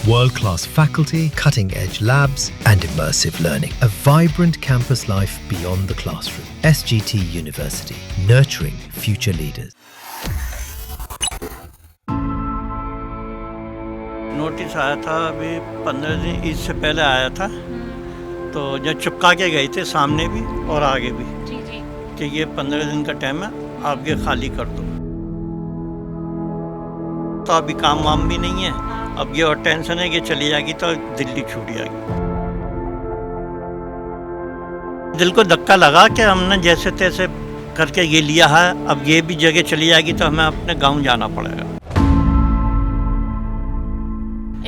World-class faculty, cutting-edge labs and immersive learning. A vibrant campus life beyond the classroom. SGT University, nurturing future leaders. Notice आया था अभी 15 दिन ईद से पहले आया था, तो जब चिपका के गए थे सामने भी और आगे भी जी जी कि ये 15 दिन का टाइम है, आप ये खाली कर दो। तो अभी काम वाम भी नहीं है, अब ये और टेंशन है कि चली जाएगी तो दिल्ली छूट जाएगी। दिल को धक्का लगा कि हमने जैसे तैसे करके ये लिया है, अब ये भी जगह चली जाएगी तो हमें अपने गांव जाना पड़ेगा।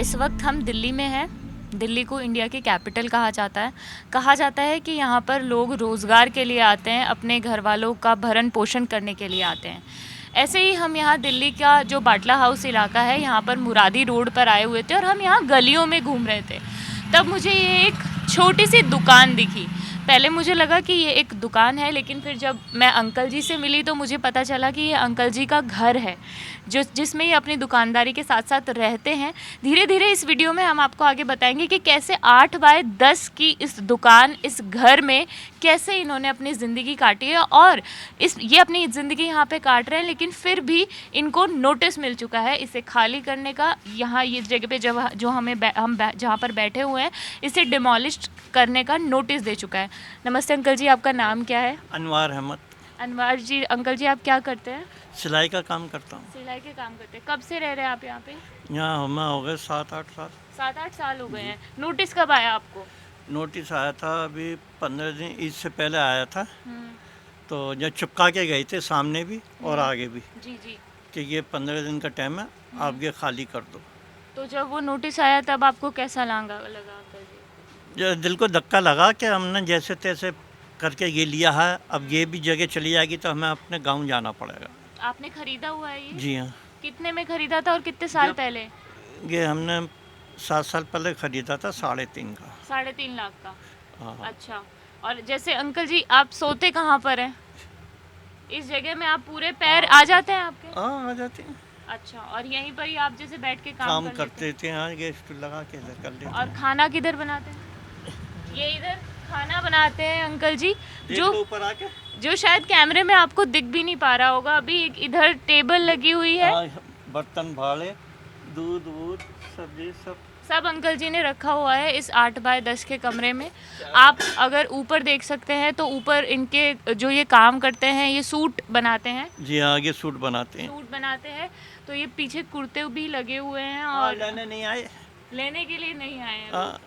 इस वक्त हम दिल्ली में हैं। दिल्ली को इंडिया की कैपिटल कहा जाता है। कहा जाता है कि यहाँ पर लोग रोज़गार के लिए आते हैं, अपने घर वालों का भरण पोषण करने के लिए आते हैं। ऐसे ही हम यहाँ दिल्ली का जो बाटला हाउस इलाका है, यहाँ पर मुरादी रोड पर आए हुए थे और हम यहाँ गलियों में घूम रहे थे। तब मुझे ये एक छोटी सी दुकान दिखी। पहले मुझे लगा कि ये एक दुकान है, लेकिन फिर जब मैं अंकल जी से मिली तो मुझे पता चला कि ये अंकल जी का घर है, जिसमें ये अपनी दुकानदारी के साथ साथ रहते हैं। धीरे धीरे इस वीडियो में हम आपको आगे बताएंगे कि कैसे 8 बाय 10 की इस दुकान, इस घर में कैसे इन्होंने अपनी ज़िंदगी काटी है और ये अपनी ज़िंदगी यहाँ पे काट रहे हैं, लेकिन फिर भी इनको नोटिस मिल चुका है इसे खाली करने का। यहाँ ये जगह पे हम जहाँ पर बैठे हुए हैं, इसे डिमोलिश करने का नोटिस दे चुका है। नमस्ते अंकल जी, आपका नाम क्या है? अनवार अहमद। अनवार जी, अंकल जी आप क्या करते हैं? सिलाई का काम करता हूँ। सिलाई के काम करते हैं। कब से रह रहे हैं आप यहाँ पे? यहाँ हमें हो गए 7-8 साल। 7-8 साल हो गए हैं। नोटिस कब आया आपको? नोटिस आया था अभी 15 दिन ईद से पहले आया था, तो जब चिपका के गए थे सामने भी और आगे भी जी जी कि ये 15 दिन का टाइम है, आप ये खाली कर दो। तो जब वो नोटिस आया तब आपको कैसा लगा अंकल जी? जो दिल को धक्का लगा कि हमने जैसे तैसे करके ये लिया है, अब ये भी जगह चली जाएगी तो हमें अपने गांव जाना पड़ेगा। आपने खरीदा हुआ है ये? जी हाँ। कितने में खरीदा था और कितने साल पहले? ये हमने 7 साल पहले खरीदा था 3.5 का। 3.5 लाख का? हाँ। अच्छा। और जैसे अंकल जी आप सोते कहाँ पर हैं? इस जगह में आप पूरे पैर आ जाते हैं आपके? हाँ, आ जाते हैं। अच्छा, और यहीं पर ही आप जैसे बैठ के काम कर करते थे। हाँ, ये स्टूल लगा के इधर कर लेते। और खाना किधर बनाते हैं? ये इधर खाना बनाते हैं अंकल जी, जो ऊपर आके जो शायद कैमरे में आपको दिख भी नहीं पा रहा होगा। अभी एक इधर टेबल लगी हुई है, बर्तन भाड़े, दूध सब्जी सब अंकल जी ने रखा हुआ है इस 8 बाय 10 के कमरे में। आप अगर ऊपर देख सकते हैं तो ऊपर इनके जो ये काम करते हैं, ये सूट बनाते हैं। जी हाँ, ये सूट बनाते हैं। तो ये पीछे कुर्ते भी लगे हुए हैं और लेने नहीं आए, लेने के लिए नहीं आए हैं। हाँ,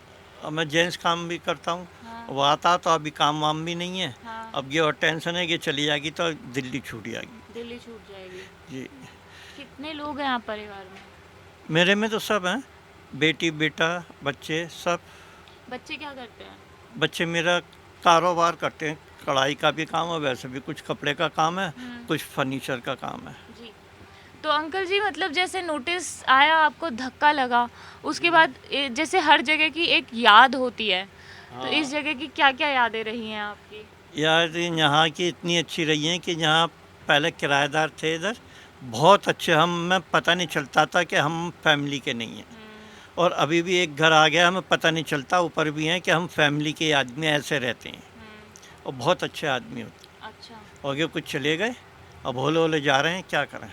मैं जेंट्स काम भी करता हूँ। हाँ। वो आता तो अभी काम वाम भी नहीं है। हाँ। अब ये और टेंशन है कि चली जाएगी तो दिल्ली छूट जाएगी। दिल्ली छूट जाएगी। जी। कितने लोग हैं आप परिवार में? मेरे में तो सब हैं, बेटी बेटा बच्चे सब। बच्चे क्या करते हैं? बच्चे मेरा कारोबार करते हैं, कढ़ाई का भी काम है, वैसे भी कुछ कपड़े का काम है, कुछ फर्नीचर का काम है। जी। तो अंकल जी मतलब जैसे नोटिस आया, आपको धक्का लगा, उसके बाद जैसे हर जगह की एक याद होती है, तो इस जगह की क्या क्या यादें रही हैं आपकी? यार यहाँ की इतनी अच्छी रही हैं कि यहाँ पहले किराएदार थे, इधर बहुत अच्छे, हमें पता नहीं चलता था कि हम फैमिली के नहीं हैं। और अभी भी एक घर आ गया, हमें पता नहीं चलता ऊपर भी हैं कि हम फैमिली के आदमी ऐसे रहते हैं, और बहुत अच्छे आदमी होते हैं। अच्छा। और ये कुछ चले गए, अब होले जा रहे हैं, क्या करें।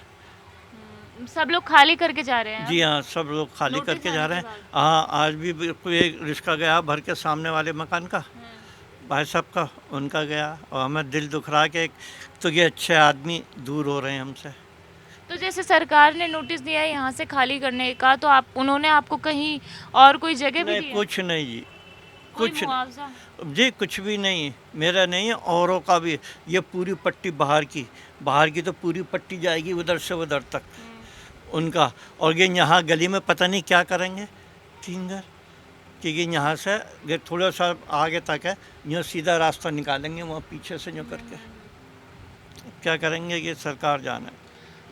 सब लोग खाली करके जा रहे हैं? जी हाँ, सब लोग खाली नोटिस करके जा आने रहे के हैं। बाद? हाँ, आज भी कोई एक रिश्का गया भर के सामने वाले मकान का, भाई साहब का, उनका गया, और हमें दिल दुख रहा कि तो ये अच्छे आदमी दूर हो रहे हैं हमसे। तो जैसे सरकार ने नोटिस दिया है यहाँ से खाली करने का, तो उन्होंने आपको कहीं और कोई जगह भी दी नहीं, है? कुछ नहीं जी, कोई कुछ मुआवजा? जी कुछ भी नहीं, मेरा नहीं है, औरों का भी। ये पूरी पट्टी बाहर की तो पूरी पट्टी जाएगी उधर से उधर तक उनका। और ये यहाँ गली में पता नहीं क्या करेंगे 3 घर, क्योंकि यहाँ से ये थोड़ा सा आगे तक है, यहाँ सीधा रास्ता निकालेंगे, वहाँ पीछे से जो करके क्या करेंगे, ये सरकार जाने।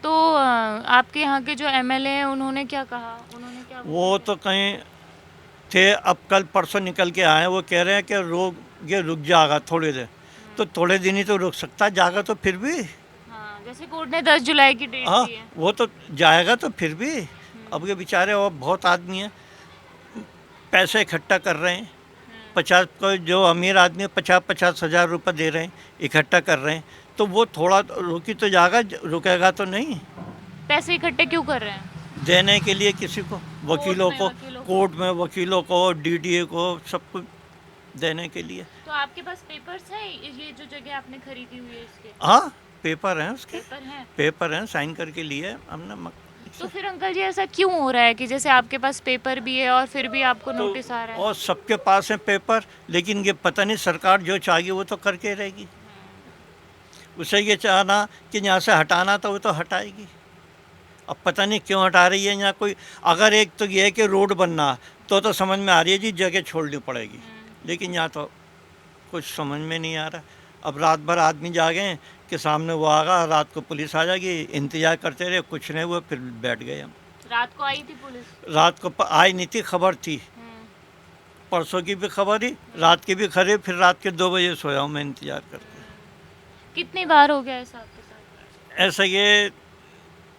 तो आपके यहाँ के जो एमएलए हैं उन्होंने क्या कहा? उन्होंने क्या वो तो कहीं थे, अब कल परसों निकल के आए, वो कह रहे हैं कि ये रुक जाएगा थोड़ी देर। तो थोड़े दिन ही तो रुक सकता, जाएगा तो फिर भी। हाँ, जैसे कोर्ट ने 10 जुलाई की डेट हाँ, दी है। वो तो जाएगा तो फिर भी। अब ये बेचारे और बहुत आदमी हैं, पैसे इकट्ठा कर रहे हैं, 50 को जो अमीर आदमी 50-50 हज़ार रुपये दे रहे हैं, इकट्ठा कर रहे हैं, तो वो थोड़ा रुकी तो जाएगा, रुकेगा तो नहीं। पैसे इकट्ठे क्यों कर रहे हैं? देने के लिए किसी को, वकीलों को, वकीलों को। कोर्ट में वकीलों को, डीडीए को, सबको देने के लिए। तो आपके पास पेपर्स है ये जो जगह आपने खरीदी हुई है इसके? हाँ, पेपर हैं उसके, पेपर हैं। पेपर हैं, साइन करके लिए हमने। तो फिर अंकल जी ऐसा क्यों हो रहा है कि जैसे आपके पास पेपर भी है और फिर भी आपको नोटिस आ रहा है? और सबके पास है पेपर, लेकिन ये पता नहीं सरकार जो चाहिए वो तो करके रहेगी। उसे ये चाहना कि यहाँ से हटाना तो वो तो हटाएगी। अब पता नहीं क्यों हटा रही है यहाँ कोई। अगर एक तो ये है कि रोड बनना तो समझ में आ रही है जी, जगह छोड़नी पड़ेगी, लेकिन यहाँ तो कुछ समझ में नहीं आ रहा। अब रात भर आदमी जागे हैं कि सामने वो आगा, रात को पुलिस आ जाएगी, इंतजार करते रहे, कुछ नहीं हुआ, फिर बैठ गए हम। रात को आई थी पुलिस? रात को आई नहीं थी, खबर थी, परसों की भी खबर थी, रात की भी खबर, फिर रात के 2 बजे सोया हूँ मैं इंतजार करके। कितनी बार हो गया ऐसा आपके साथ? ऐसा ये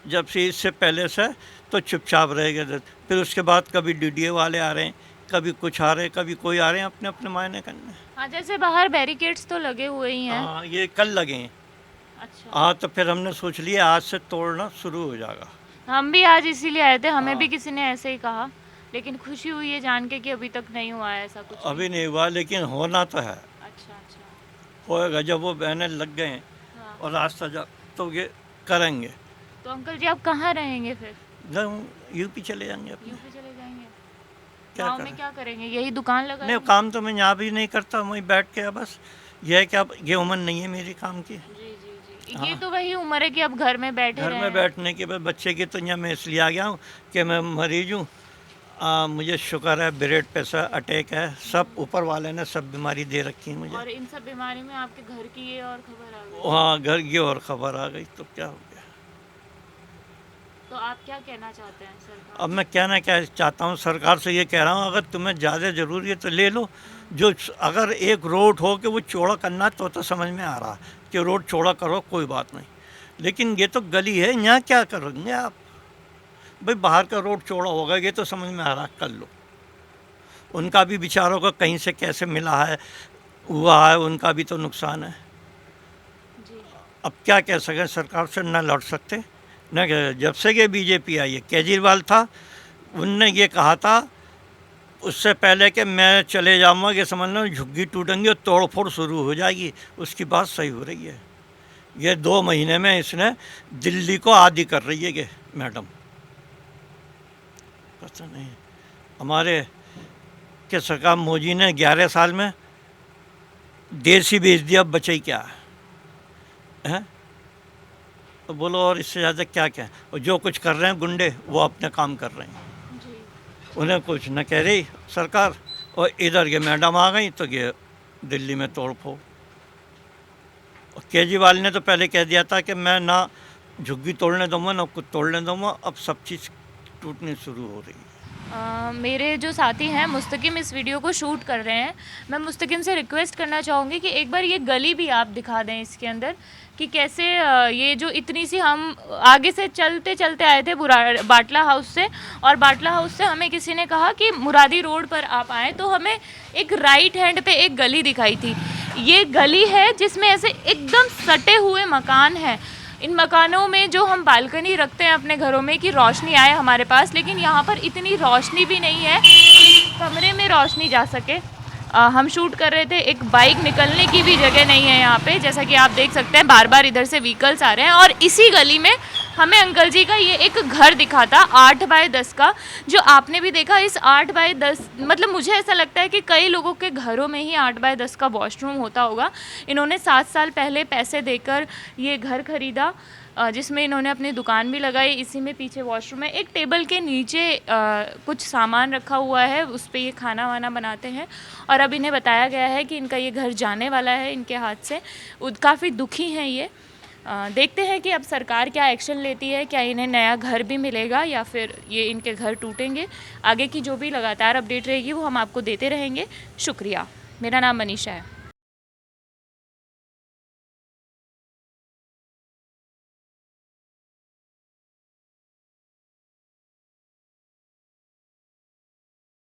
जब से इससे पहले से तो चुपचाप रह गए, फिर उसके बाद कभी डीडीए वाले आ रहे हैं, कभी कुछ आ रहे हैं, कभी कोई आ रहे हैं अपने अपने मायने करने। हाँ, जैसे बाहर बैरिकेड्स तो लगे हुए ही हैं। हाँ, ये कल लगे हैं। अच्छा। हाँ, तो फिर हमने सोच लिया आज से तोड़ना शुरू हो जाएगा। हम भी आज इसीलिए आए थे, हमें भी किसी ने ऐसे ही कहा, लेकिन खुशी हुई है जान के कि अभी तक नहीं हुआ है ऐसा कुछ। अभी नहीं हुआ, लेकिन होना तो है, अच्छा अच्छा। होएगा। जब वो बहनें लग गए हैं हाँ। और रास्ता जा तो ये करेंगे। तो अंकल जी आप कहाँ रहेंगे फिर? यूपी चले जाएंगे अपने। यूपी चले जाएंगे? क्या गाँव में करें? क्या करेंगे? यही दुकान लगा? नहीं, काम तो मैं यहाँ भी नहीं करता, वहीं बैठ के। बस ये है कि अब ये उम्र नहीं है मेरी काम की। जी जी जी। ये तो वही उम्र है कि अब घर में बैठे घर रहें। में बैठने के बाद बच्चे की तो यहाँ मैं इसलिए आ गया हूँ कि मैं मरीज हूँ। मुझे शुगर है, ब्लड प्रेशर, अटैक है, सब ऊपर वाले ने सब बीमारी दे रखी है मुझे। और इन सब बीमारी में आपके घर की ये और खबर आ गई। हाँ, घर की और खबर आ गई तो क्या हो गया। तो आप क्या कहना चाहते हैं सरकार? अब मैं कहना क्या चाहता हूँ, सरकार से ये कह रहा हूँ, अगर तुम्हें ज़्यादा ज़रूरी है तो ले लो। जो अगर एक रोड हो कि वो चौड़ा करना तो समझ में आ रहा कि रोड चौड़ा करो, कोई बात नहीं, लेकिन ये तो गली है, यहाँ क्या करोगे आप? भाई बाहर का रोड चौड़ा होगा, ये तो समझ में आ रहा, कर लो। उनका भी बेचारों को कहीं से कैसे मिला है, हुआ है, उनका भी तो नुकसान है। जी। अब क्या कह सकें, सरकार से न लड़ सकते न। जब से ये बीजेपी आई है, केजरीवाल था, उनने ये कहा था उससे पहले कि मैं चले जाऊँगा, ये समझ लो झुग्गी टूटेंगी और तोड़ फोड़ शुरू हो जाएगी। उसकी बात सही हो रही है। ये 2 महीने में इसने दिल्ली को आदी कर रही है ये मैडम। पता नहीं हमारे के सरकार मोदी ने 11 साल में देश ही बेच दिया, अब बचा ही क्या है? तो बोलो और इससे ज़्यादा क्या क्या है? और जो कुछ कर रहे हैं गुंडे, वो अपने काम कर रहे हैं, उन्हें कुछ न कह रही सरकार। और इधर ये मैडम आ गई तो ये दिल्ली में तोड़ फोड़। और केजरीवाल ने तो पहले कह दिया था कि मैं ना झुग्गी तोड़ने दूँगा ना कुछ तोड़ने दूँगा। अब सब चीज़ टूटनी शुरू हो रही है। मेरे जो साथी हैं मुस्तकिम इस वीडियो को शूट कर रहे हैं। मैं मुस्तकिम से रिक्वेस्ट करना चाहूँगी कि एक बार ये गली भी आप दिखा दें इसके अंदर, कि कैसे ये जो इतनी सी, हम आगे से चलते चलते आए थे बाटला हाउस से, और बाटला हाउस से हमें किसी ने कहा कि मुरादी रोड पर आप आएँ, तो हमें एक राइट हैंड पे एक गली दिखाई थी। ये गली है जिसमें ऐसे एकदम सटे हुए मकान हैं। इन मकानों में जो हम बालकनी रखते हैं अपने घरों में कि रोशनी आए हमारे पास, लेकिन यहाँ पर इतनी रोशनी भी नहीं है कमरे में रोशनी जा सके। हम शूट कर रहे थे, एक बाइक निकलने की भी जगह नहीं है यहाँ पे, जैसा कि आप देख सकते हैं बार बार इधर से व्हीकल्स आ रहे हैं। और इसी गली में हमें अंकल जी का ये एक घर दिखा था 8 बाय 10 का, जो आपने भी देखा। इस 8 बाय 10 मतलब मुझे ऐसा लगता है कि कई लोगों के घरों में ही 8 बाय 10 का वॉशरूम होता होगा। इन्होंने 7 साल पहले पैसे देकर ये घर खरीदा, जिसमें इन्होंने अपनी दुकान भी लगाई। इसी में पीछे वॉशरूम है, एक टेबल के नीचे कुछ सामान रखा हुआ है, उस पर ये खाना वाना बनाते हैं। और अब इन्हें बताया गया है कि इनका ये घर जाने वाला है इनके हाथ से। काफ़ी दुखी हैं ये। देखते हैं कि अब सरकार क्या एक्शन लेती है, क्या इन्हें नया घर भी मिलेगा या फिर ये इनके घर टूटेंगे। आगे की जो भी लगातार अपडेट रहेगी वो हम आपको देते रहेंगे। शुक्रिया। मेरा नाम मनीषा है।